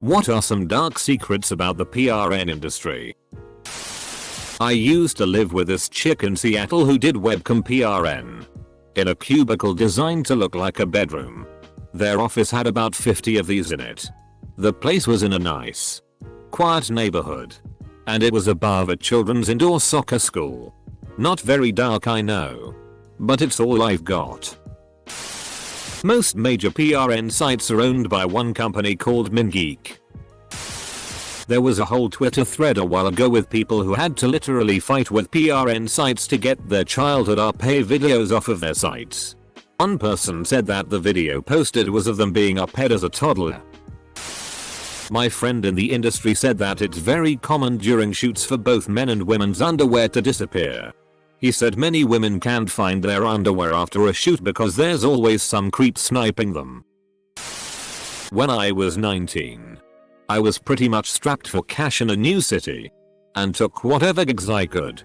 What are some dark secrets about the PRN industry? I used to live with this chick in Seattle who did webcam PRN. In a cubicle designed to look like a bedroom. Their office had about 50 of these in it. The place was in a nice, quiet neighborhood. And it was above a children's indoor soccer school. Not very dark, I know. But it's all I've got. Most major PRN sites are owned by one company called MinGeek. There was a whole Twitter thread a while ago with people who had to literally fight with PRN sites to get their childhood RP videos off of their sites. One person said that the video posted was of them being RP'd as a toddler. My friend in the industry said that it's very common during shoots for both men and women's underwear to disappear. He said many women can't find their underwear after a shoot because there's always some creep sniping them. When I was 19, I was pretty much strapped for cash in a new city and took whatever gigs I could.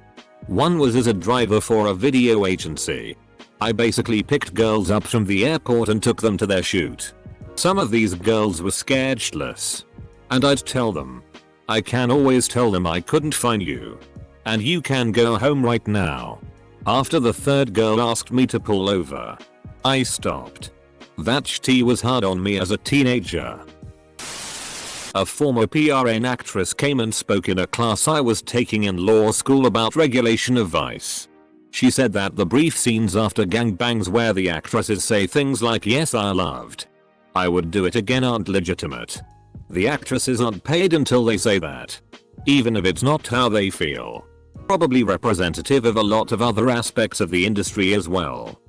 One was as a driver for a video agency. I basically picked girls up from the airport and took them to their shoot. Some of these girls were scared shitless. And I'd tell them, I can always tell them I couldn't find you. And you can go home right now. After the third girl asked me to pull over, I stopped. That shit was hard on me as a teenager. A former PRN actress came and spoke in a class I was taking in law school about regulation of vice. She said that the brief scenes after gangbangs where the actresses say things like "yes I loved, I would do it again" aren't legitimate. The actresses aren't paid until they say that. Even if it's not how they feel. Probably representative of a lot of other aspects of the industry as well.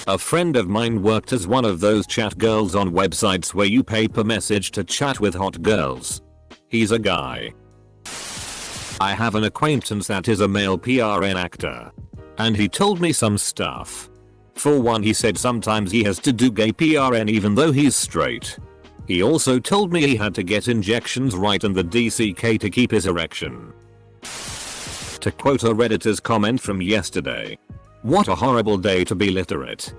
A friend of mine worked as one of those chat girls on websites where you pay per message to chat with hot girls. He's a guy. I have an acquaintance that is a male PRN actor. And he told me some stuff. For one, he said sometimes he has to do gay PRN even though he's straight. He also told me he had to get injections right in the DCK to keep his erection. To quote a Redditor's comment from yesterday, what a horrible day to be literate.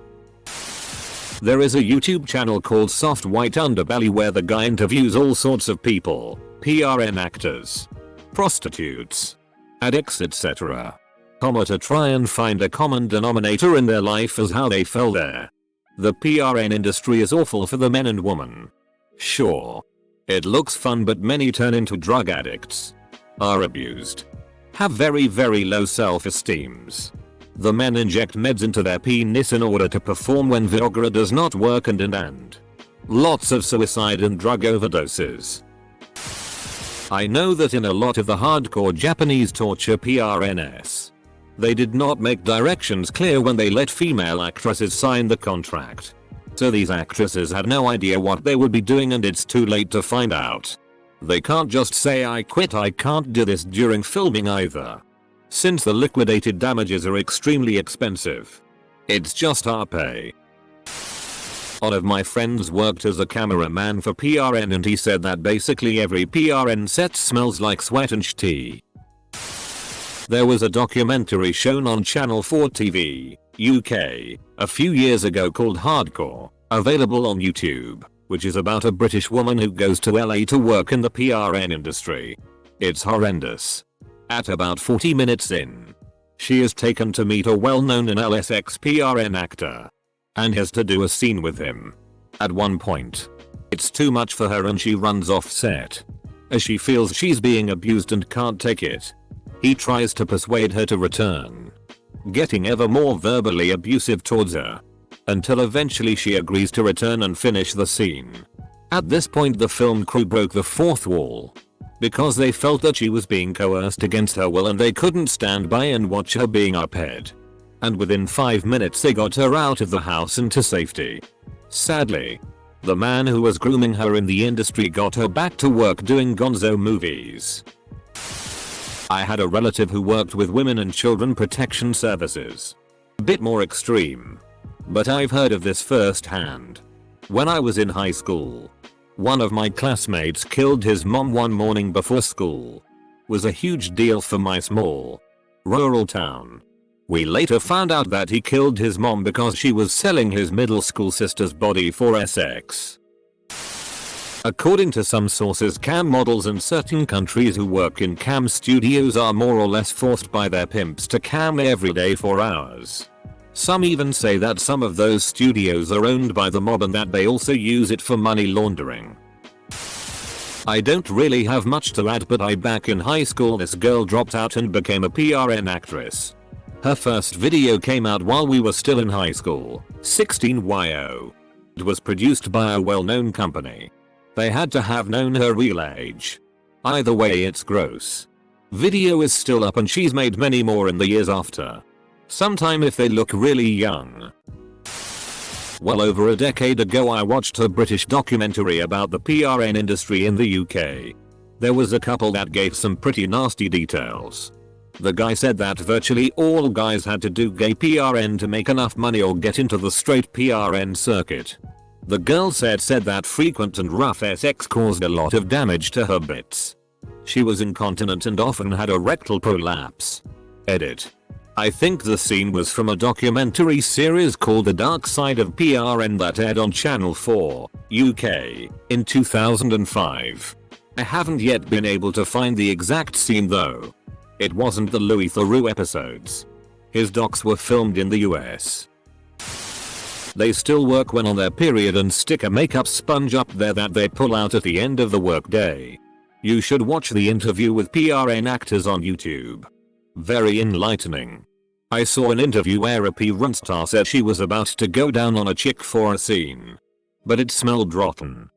There is a YouTube channel called Soft White Underbelly where the guy interviews all sorts of people, PRN actors, prostitutes, addicts etc. To try and find a common denominator in their life as how they fell there. The PRN industry is awful for the men and women. Sure. It looks fun but many turn into drug addicts. Are abused. Have very low self-esteems. The men inject meds into their penis in order to perform when Viagra does not work and lots of suicide and drug overdoses. I know that in a lot of the hardcore Japanese torture PRNs, they did not make directions clear when they let female actresses sign the contract. So these actresses had no idea what they would be doing and it's too late to find out. They can't just say I quit, I can't do this during filming either. Since the liquidated damages are extremely expensive. It's just RP. One of my friends worked as a cameraman for PRN and he said that basically every PRN set smells like sweat and shit. There was a documentary shown on Channel 4 TV, UK, a few years ago called Hardcore, available on YouTube, which is about a British woman who goes to LA to work in the PRN industry. It's horrendous. At about 40 minutes in, she is taken to meet a well-known NLSX PRN actor and has to do a scene with him. At one point, it's too much for her and she runs off set. As she feels she's being abused and can't take it, he tries to persuade her to return, getting ever more verbally abusive towards her, until eventually she agrees to return and finish the scene. At this point the film crew broke the fourth wall, because they felt that she was being coerced against her will and they couldn't stand by and watch her being RP'd. And within 5 minutes they got her out of the house and to safety. Sadly, the man who was grooming her in the industry got her back to work doing gonzo movies. I had a relative who worked with women and children protection services. A bit more extreme. But I've heard of this firsthand. When I was in high school, one of my classmates killed his mom one morning before school. Was a huge deal for my small, rural town. We later found out that he killed his mom because she was selling his middle school sister's body for sex. According to some sources, cam models in certain countries who work in cam studios are more or less forced by their pimps to cam every day for hours. Some even say that some of those studios are owned by the mob and that they also use it for money laundering. I don't really have much to add, but back in high school this girl dropped out and became a PRN actress. Her first video came out while we were still in high school, 16YO. It was produced by a well-known company. They had to have known her real age. Either way, it's gross. Video is still up and she's made many more in the years after. Sometime if they look really young. Well over a decade ago I watched a British documentary about the PRN industry in the UK. There was a couple that gave some pretty nasty details. The guy said that virtually all guys had to do gay PRN to make enough money or get into the straight PRN circuit. The girl said that frequent and rough sex caused a lot of damage to her bits. She was incontinent and often had a rectal prolapse. Edit. I think the scene was from a documentary series called The Dark Side of PRN that aired on Channel 4, UK, in 2005. I haven't yet been able to find the exact scene though. It wasn't the Louis Theroux episodes. His docs were filmed in the US. They still work when on their period and stick a makeup sponge up there that they pull out at the end of the workday. You should watch the interview with PRN actors on YouTube. Very enlightening. I saw an interview where a PRN star said she was about to go down on a chick for a scene. But it smelled rotten.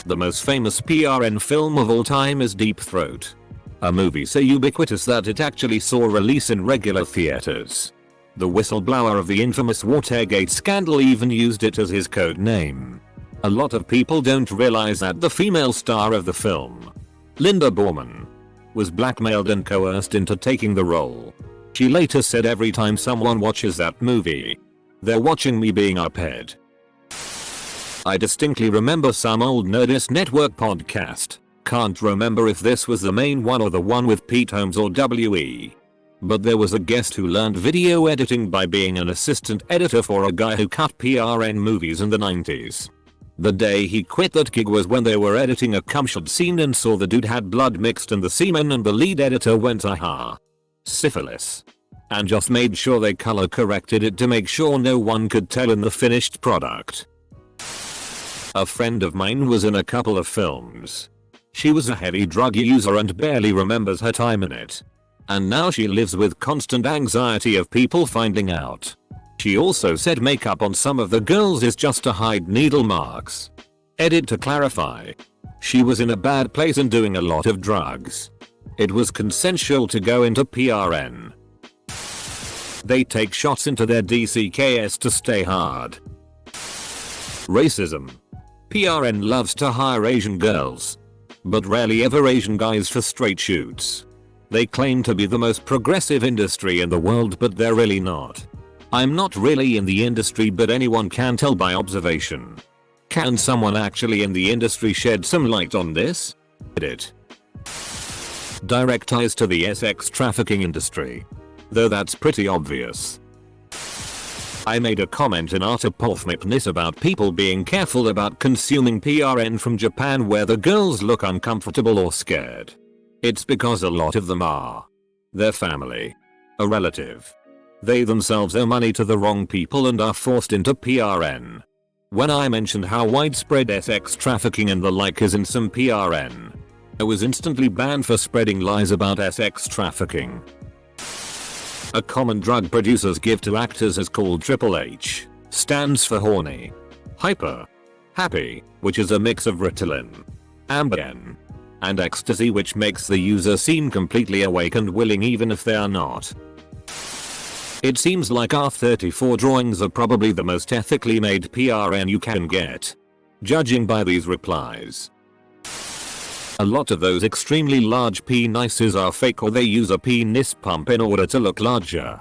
The most famous PRN film of all time is Deep Throat. A movie so ubiquitous that it actually saw release in regular theaters. The whistleblower of the infamous Watergate scandal even used it as his code name. A lot of people don't realize that the female star of the film, Linda Borman, was blackmailed and coerced into taking the role. She later said, "Every time someone watches that movie, they're watching me being uphead." I distinctly remember some old Nerdist Network podcast. Can't remember if this was the main one or the one with Pete Holmes or WE. But there was a guest who learned video editing by being an assistant editor for a guy who cut PRN movies in the 90s. The day he quit that gig was when they were editing a cum-shot scene and saw the dude had blood mixed in the semen, and the lead editor went, "Aha. Syphilis." And just made sure they color corrected it to make sure no one could tell in the finished product. A friend of mine was in a couple of films. She was a heavy drug user and barely remembers her time in it. And now she lives with constant anxiety of people finding out. She also said makeup on some of the girls is just to hide needle marks. Edit to clarify. She was in a bad place and doing a lot of drugs. It was consensual to go into PRN. They take shots into their DCKS to stay hard. Racism. PRN loves to hire Asian girls, but rarely ever Asian guys for straight shoots. They claim to be the most progressive industry in the world, but they're really not. I'm not really in the industry, but anyone can tell by observation. Can someone actually in the industry shed some light on this? Edit. Direct ties to the sex trafficking industry. Though that's pretty obvious. I made a comment in Art of Polfmipness about people being careful about consuming PRN from Japan where the girls look uncomfortable or scared. It's because a lot of them are their family, a relative. They themselves owe money to the wrong people and are forced into PRN. When I mentioned how widespread sex trafficking and the like is in some PRN, I was instantly banned for spreading lies about sex trafficking. A common drug producers give to actors is called Triple H, stands for horny, hyper, happy, which is a mix of Ritalin, Ambien, and ecstasy, which makes the user seem completely awake and willing even if they are not. It seems like R34 drawings are probably the most ethically made PRN you can get, judging by these replies. A lot of those extremely large penises are fake, or they use a penis pump in order to look larger.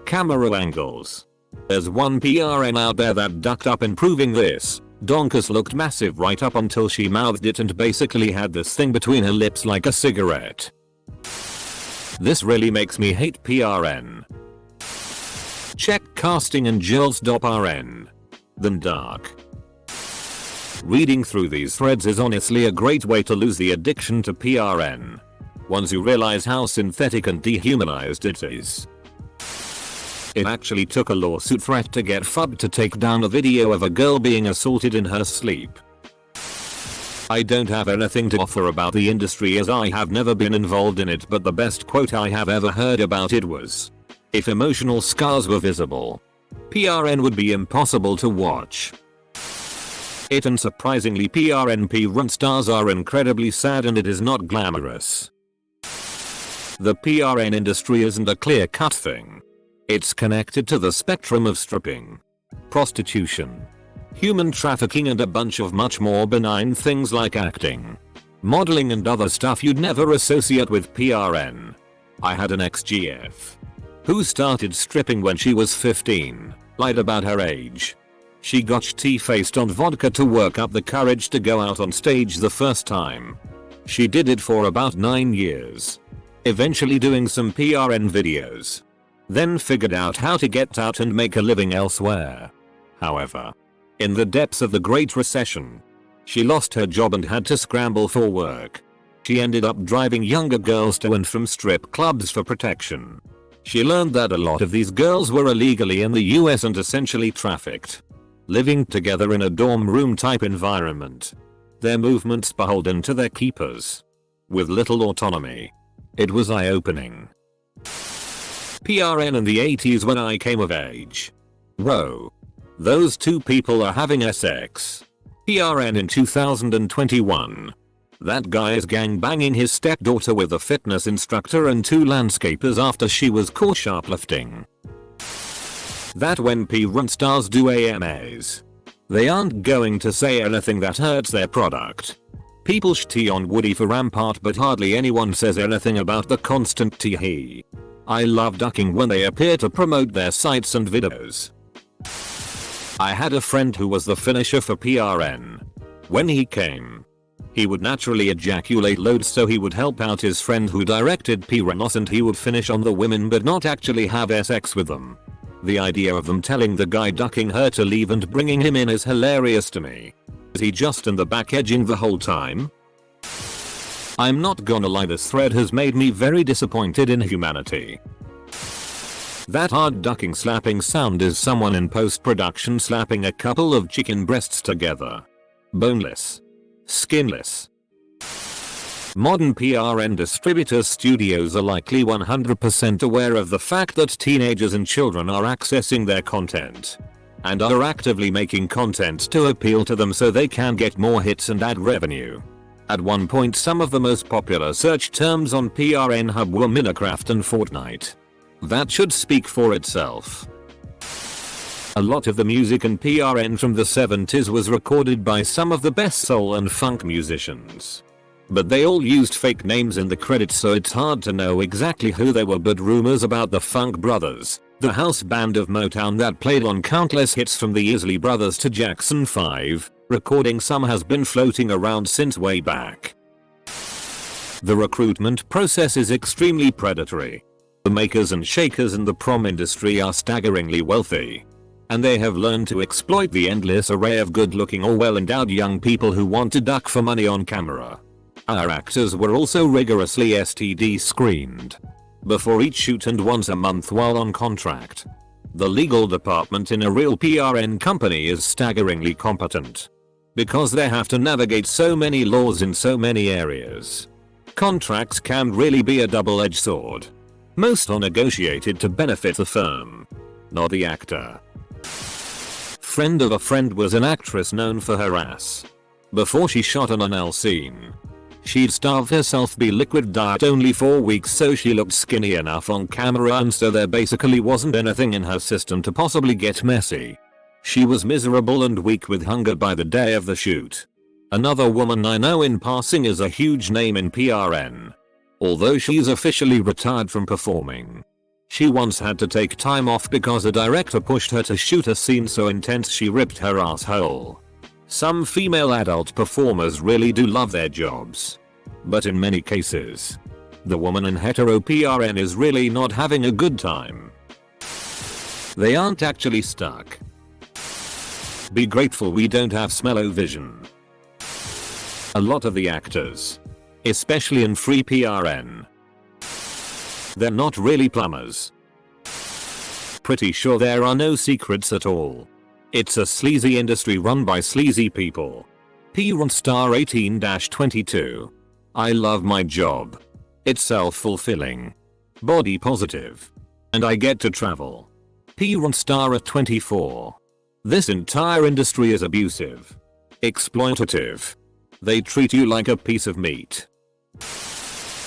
Camera angles. There's one PRN out there that ducked up in proving this. Donkus looked massive right up until she mouthed it and basically had this thing between her lips like a cigarette. This really makes me hate PRN. Check casting and Jill's.RN. Then dark. Reading through these threads is honestly a great way to lose the addiction to PRN. Once you realize how synthetic and dehumanized it is. It actually took a lawsuit threat to get FUB to take down a video of a girl being assaulted in her sleep. I don't have anything to offer about the industry as I have never been involved in it, but the best quote I have ever heard about it was, "If emotional scars were visible, PRN would be impossible to watch." It and surprisingly PRN run stars are incredibly sad, and it is not glamorous. The PRN industry isn't a clear-cut thing. It's connected to the spectrum of stripping, prostitution, human trafficking, and a bunch of much more benign things like acting, modeling, and other stuff you'd never associate with PRN. I had an ex-GF who started stripping when she was 15, lied about her age. She got tea-faced on vodka to work up the courage to go out on stage the first time. She did it for about 9 years, eventually doing some PRN videos. Then figured out how to get out and make a living elsewhere. However, in the depths of the Great Recession, she lost her job and had to scramble for work. She ended up driving younger girls to and from strip clubs for protection. She learned that a lot of these girls were illegally in the US and essentially trafficked, living together in a dorm room type environment. Their movements beholden to their keepers, with little autonomy. It was eye-opening. PRN in the 80s when I came of age. Whoa. Those two people are having sex. PRN in 2021. That guy is gangbanging his stepdaughter with a fitness instructor and 2 landscapers after she was caught shoplifting. That when PRN stars do AMAs, they aren't going to say anything that hurts their product. People shitty on Woody for Rampart, but hardly anyone says anything about the constant tee-hee. I love ducking when they appear to promote their sites and videos. I had a friend who was the finisher for PRN. When he came, he would naturally ejaculate loads, so he would help out his friend who directed PRNos, and he would finish on the women but not actually have sex with them. The idea of them telling the guy ducking her to leave and bringing him in is hilarious to me. Is he just in the back edging the whole time? I'm not gonna lie, this thread has made me very disappointed in humanity. That hard ducking slapping sound is someone in post-production slapping a couple of chicken breasts together. Boneless. Skinless. Modern PRN distributor studios are likely 100% aware of the fact that teenagers and children are accessing their content, and are actively making content to appeal to them so they can get more hits and ad revenue. At one point, some of the most popular search terms on PRN Hub were Minecraft and Fortnite. That should speak for itself. A lot of the music in PRN from the 70s was recorded by some of the best soul and funk musicians. But they all used fake names in the credits, so it's hard to know exactly who they were, but rumors about the Funk Brothers, the house band of Motown that played on countless hits from the Isley Brothers to Jackson 5, recording some, has been floating around since way back. The recruitment process is extremely predatory. The makers and shakers in the prom industry are staggeringly wealthy, and they have learned to exploit the endless array of good-looking or well-endowed young people who want to duck for money on camera. Our actors were also rigorously STD screened before each shoot and once a month while on contract. The legal department in a real PRN company is staggeringly competent, because they have to navigate so many laws in so many areas. Contracts can really be a double-edged sword. Most are negotiated to benefit the firm, not the actor. Friend of a friend was an actress known for her ass. Before she shot an NL scene, she'd starve herself, be liquid diet only 4 weeks so she looked skinny enough on camera, and so there basically wasn't anything in her system to possibly get messy. She was miserable and weak with hunger by the day of the shoot. Another woman I know in passing is a huge name in PRN. Although she's officially retired from performing, she once had to take time off because a director pushed her to shoot a scene so intense she ripped her asshole. Some female adult performers really do love their jobs, but in many cases, the woman in hetero PRN is really not having a good time. They aren't actually stuck. Be grateful we don't have smell-o-vision. A lot of the actors, especially in free PRN, they're not really plumbers. Pretty sure there are no secrets at all. It's a sleazy industry run by sleazy people. PRN star 18-22. I love my job. It's self-fulfilling, body positive, and I get to travel. PRN star at 24. This entire industry is abusive, exploitative. They treat you like a piece of meat.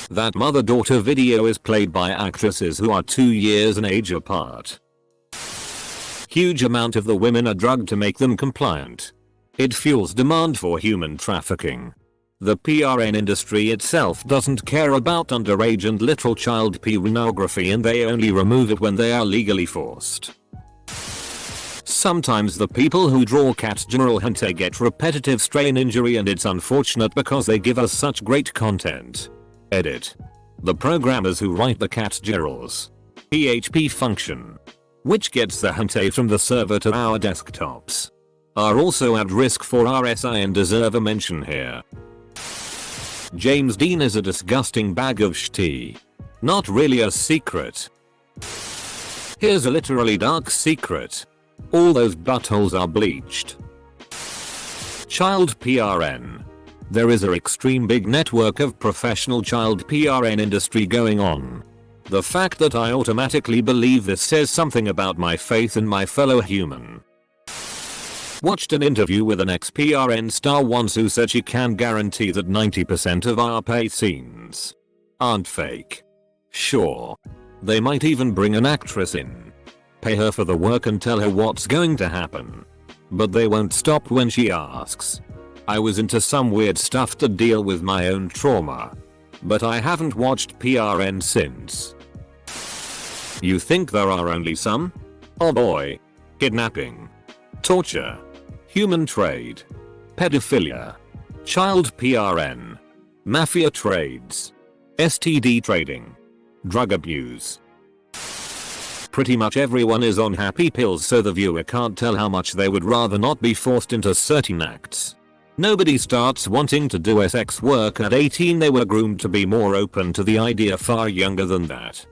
That mother-daughter video is played by actresses who are 2 years in age apart. Huge amount of the women are drugged to make them compliant. It fuels demand for human trafficking. The PRN industry itself doesn't care about underage and literal child pornography, and they only remove it when they are legally forced. Sometimes the people who draw Cat General Hentai get repetitive strain injury, and it's unfortunate because they give us such great content. Edit. The programmers who write the Cat General's PHP function, which gets the hentai from the server to our desktops, are also at risk for RSI and deserve a mention here. James Dean is a disgusting bag of shit. Not really a secret. Here's a literally dark secret. All those buttholes are bleached. Child PRN. There is an extreme big network of professional child PRN industry going on. The fact that I automatically believe this says something about my faith in my fellow human. Watched an interview with an ex-PRN star once who said she can guarantee that 90% of our pay scenes aren't fake. Sure, they might even bring an actress in, pay her for the work and tell her what's going to happen, but they won't stop when she asks. I was into some weird stuff to deal with my own trauma, but I haven't watched PRN since. You think there are only some? Oh boy. Kidnapping, torture, human trade, pedophilia, child PRN, mafia trades, STD trading, drug abuse. Pretty much everyone is on happy pills, so the viewer can't tell how much they would rather not be forced into certain acts. Nobody starts wanting to do sex work at 18. They were groomed to be more open to the idea far younger than that.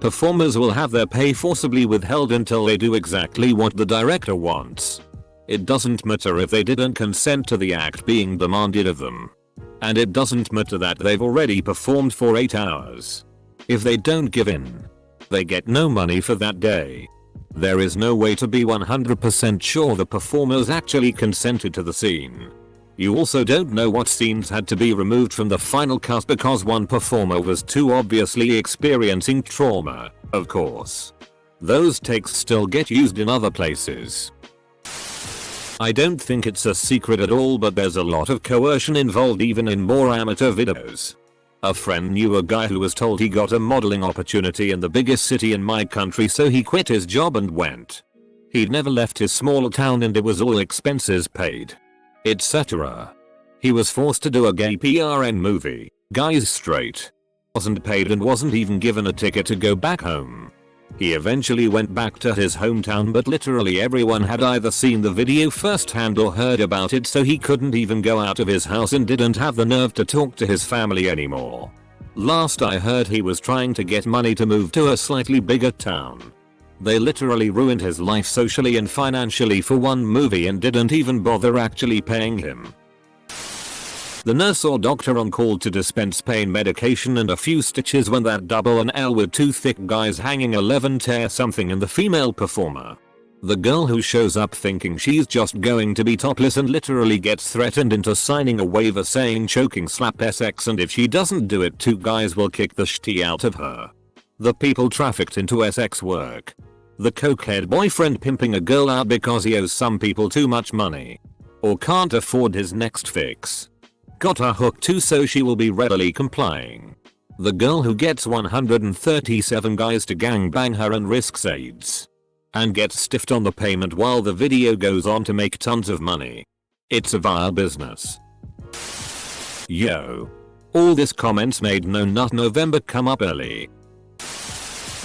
Performers will have their pay forcibly withheld until they do exactly what the director wants. It doesn't matter if they didn't consent to the act being demanded of them. And it doesn't matter that they've already performed for 8 hours. If they don't give in, they get no money for that day. There is no way to be 100% sure the performers actually consented to the scene. You also don't know what scenes had to be removed from the final cut because one performer was too obviously experiencing trauma, of course. Those takes still get used in other places. I don't think it's a secret at all, but there's a lot of coercion involved even in more amateur videos. A friend knew a guy who was told he got a modeling opportunity in the biggest city in my country, so he quit his job and went. He'd never left his small town and it was all expenses paid, etc. He was forced to do a gay PRN movie. Guy's straight, wasn't paid and wasn't even given a ticket to go back home. He eventually went back to his hometown, but literally everyone had either seen the video firsthand or heard about it, so he couldn't even go out of his house and didn't have the nerve to talk to his family anymore. Last I heard, he was trying to get money to move to a slightly bigger town. They literally ruined his life socially and financially for one movie and didn't even bother actually paying him. The nurse or doctor on call to dispense pain medication and a few stitches when that double an L with 2 thick guys hanging 11 tear something in the female performer. The girl who shows up thinking she's just going to be topless and literally gets threatened into signing a waiver saying choking slap SX, and if she doesn't do it 2 guys will kick the shit out of her. The people trafficked into SX work. The cokehead boyfriend pimping a girl out because he owes some people too much money or can't afford his next fix. Got her hooked too, so she will be readily complying. The girl who gets 137 guys to gangbang her and risks AIDS and gets stiffed on the payment while the video goes on to make tons of money. It's a vile business. Yo. All this comments made no nut November come up early.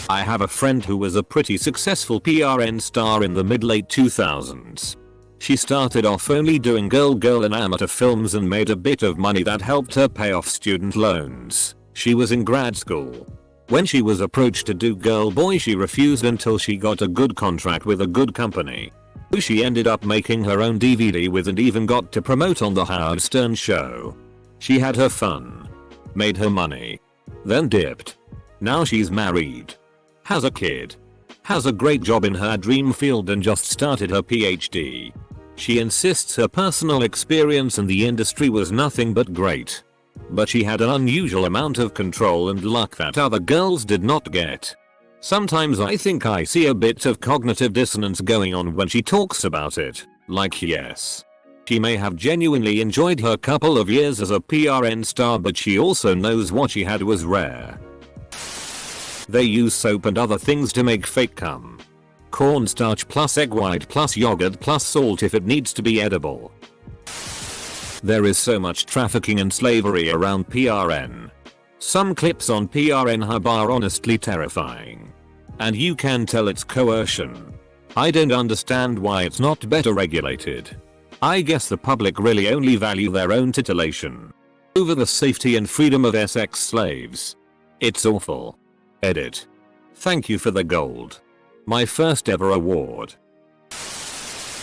I have a friend who was a pretty successful PRN star in the mid-late 2000s. She started off only doing girl and amateur films and made a bit of money that helped her pay off student loans. She was in grad school. When she was approached to do girl boy, she refused until she got a good contract with a good company, who she ended up making her own DVD with and even got to promote on the Howard Stern show. She had her fun, made her money, then dipped. Now she's married, has a kid, has a great job in her dream field and just started her PhD. She insists her personal experience in the industry was nothing but great, but she had an unusual amount of control and luck that other girls did not get. Sometimes I think I see a bit of cognitive dissonance going on when she talks about it, like yes, she may have genuinely enjoyed her couple of years as a PRN star, but she also knows what she had was rare. They use soap and other things to make fake cum. Cornstarch plus egg white plus yogurt plus salt if it needs to be edible. There is so much trafficking and slavery around PRN. Some clips on PRN Hub are honestly terrifying. And you can tell it's coercion. I don't understand why it's not better regulated. I guess the public really only value their own titillation over the safety and freedom of sex slaves. It's awful. Edit. Thank you for the gold. My first ever award.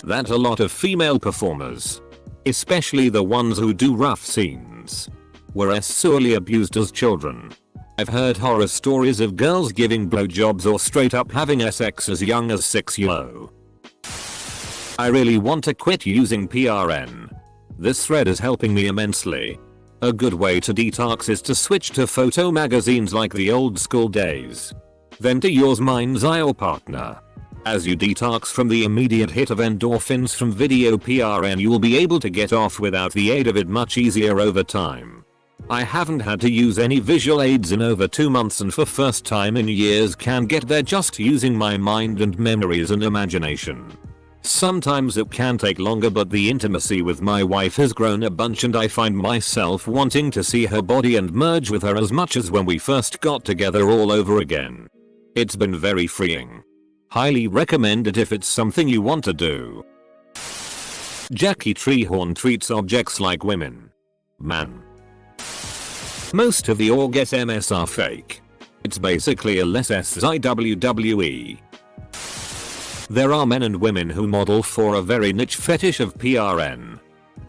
That a lot of female performers, especially the ones who do rough scenes, were sexually abused as children. I've heard horror stories of girls giving blowjobs or straight up having sex as young as 6 years old. I really want to quit using PRN. This thread is helping me immensely. A good way to detox is to switch to photo magazines like the old school days. Then to yours, mine's eye or partner. As you detox from the immediate hit of endorphins from video PRN, you will be able to get off without the aid of it much easier over time. I haven't had to use any visual aids in over 2 months, and for first time in years can get there just using my mind and memories and imagination. Sometimes it can take longer, but the intimacy with my wife has grown a bunch and I find myself wanting to see her body and merge with her as much as when we first got together all over again. It's been very freeing. Highly recommend it if it's something you want to do. Jackie Treehorn treats objects like women. Man. Most of the orgasms are fake. It's basically a less WWE. There are men and women who model for a very niche fetish of PRN.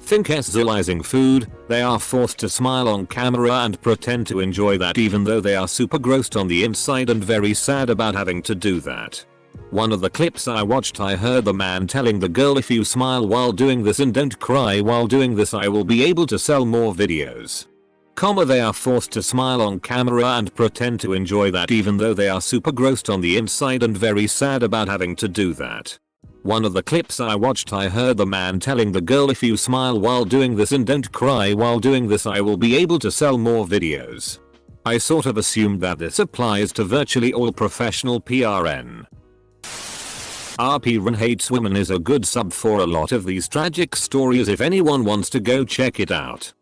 Think sexualizing food. They are forced to smile on camera and pretend to enjoy that even though they are super grossed on the inside and very sad about having to do that. One of the clips I watched, I heard the man telling the girl, if you smile while doing this and don't cry while doing this, I will be able to sell more videos. They are forced to smile on camera and pretend to enjoy that even though they are super grossed on the inside and very sad about having to do that. One of the clips I watched, I heard the man telling the girl, if you smile while doing this and don't cry while doing this, I will be able to sell more videos. I sort of assumed that this applies to virtually all professional PRN. RPRN Hates Women is a good sub for a lot of these tragic stories if anyone wants to go check it out.